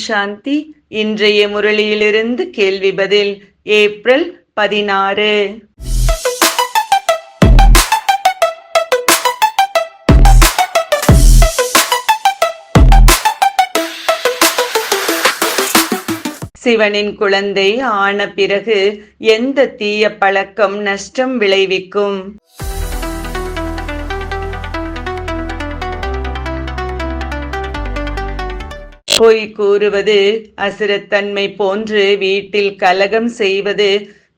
சாந்தி. இன்றைய முரளியிலிருந்து கேள்வி பதில். ஏப்ரல் 16. சிவனின் குழந்தை ஆன பிறகு எந்த தீய பழக்கம் நஷ்டம் விளைவிக்கும்? பொய் கூறுவது, அசுரத்தன்மை போன்று வீட்டில் கலகம் செய்வது,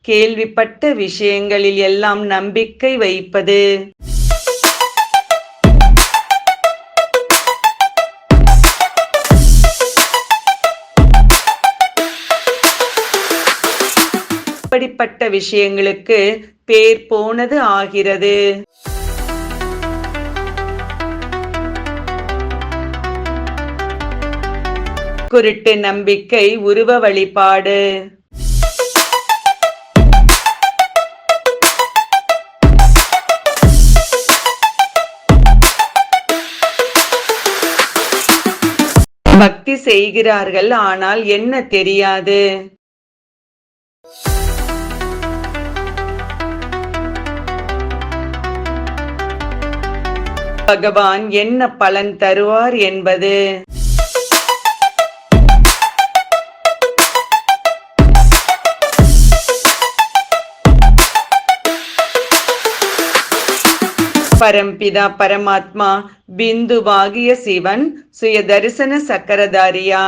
கேள்விப்பட்ட விஷயங்களில் எல்லாம் நம்பிக்கை வைப்பது. அப்படிப்பட்ட விஷயங்களுக்கு பேர் போனது ஆகிறது. குருட்டு நம்பிக்கை, உருவ வழிபாடு. பக்தி செய்கிறார்கள், ஆனால் என்ன தெரியாது. பகவான் என்ன பலன் தருவார் என்பது. பரம்பிதா பரமாத்மா பிந்துவாகிய சிவன் சுய தரிசன சக்கரதாரியா?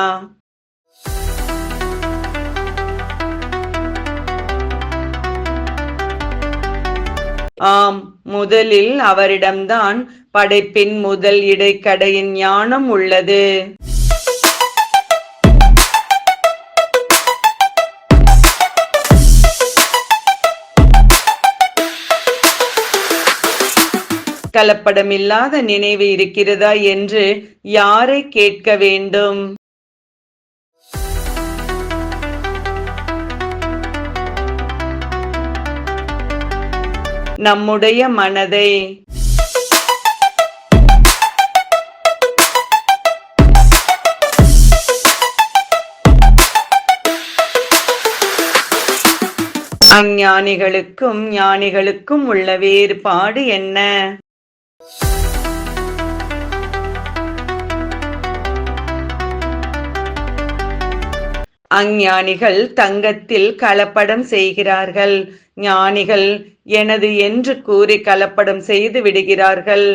ஆம், முதலில் அவரிடம்தான் படைப்பின் முதல் இடைக்கடையின் ஞானம் உள்ளது. கலப்படமில்லாத நினைவு இருக்கிறதா என்று யாரை கேட்க வேண்டும்? நம்முடைய மனதை. அஞ்ஞானிகளுக்கும் ஞானிகளுக்கும் உள்ள வேறுபாடு என்ன? அஞ்ஞானிகள் தங்கத்தில் கலப்படம் செய்கிறார்கள். ஞானிகள் எனது என்று கூறி கலப்படம் செய்து விடுகிறார்கள்.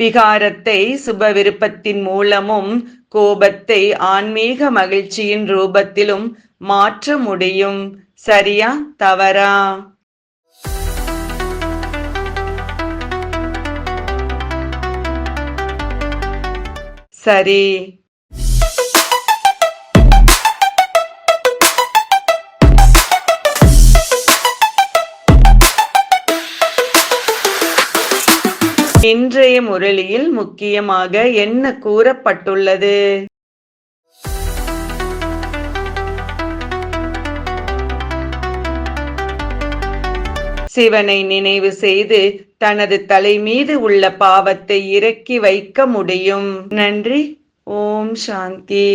விகாரத்தை சுப விருப்பத்தின் மூலமும் கோபத்தை ஆன்மீக மகிழ்ச்சியின் ரூபத்திலும் மாற்ற முடியும். சரியா தவறா? சரி. இன்றைய முரளியில் முக்கியமாக என்ன கூறப்பட்டுள்ளது? சிவனை நினைவு செய்து தனது தலை மீது உள்ள பாவத்தை இறக்கி வைக்க முடியும். நன்றி. ஓம் சாந்தி.